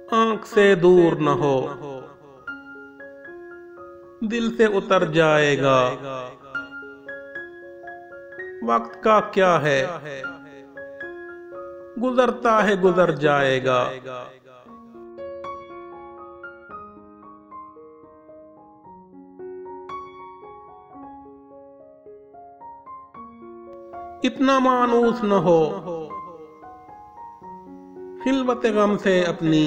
आंख से दूर न हो, दिल से उतर जाएगा। वक्त का क्या है, गुजरता है गुजर जाएगा। इतना मानूस न हो, खिलवत गम से अपनी।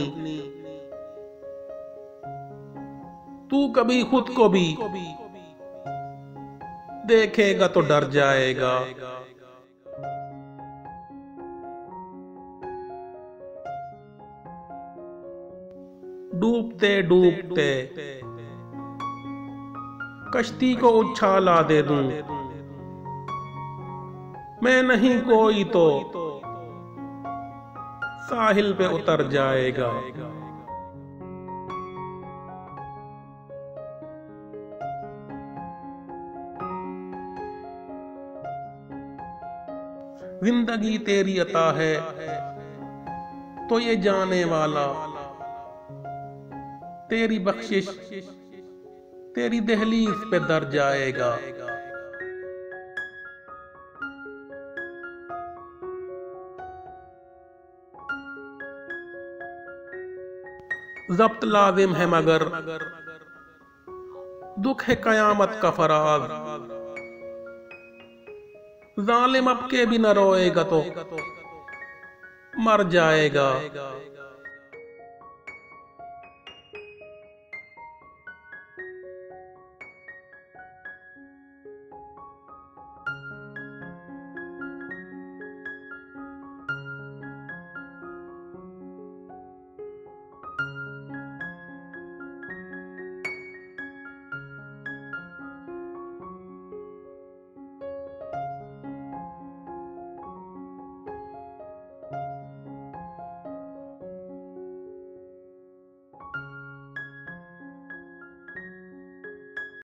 तू कभी खुद को भी देखेगा तो डर जाएगा। डूबते डूबते कश्ती को उछाला दे दूं, मैं नहीं कोई तो साहिल पे उतर जाएगा। जिंदगी तेरी अता है तो ये जाने वाला, तेरी बख्शिश तेरी दहलीज पे दर जाएगा। जब्त लाजिम है मगर दुख है कयामत का फराज। जालिम अब के भी न रोएगा तो मर जाएगा।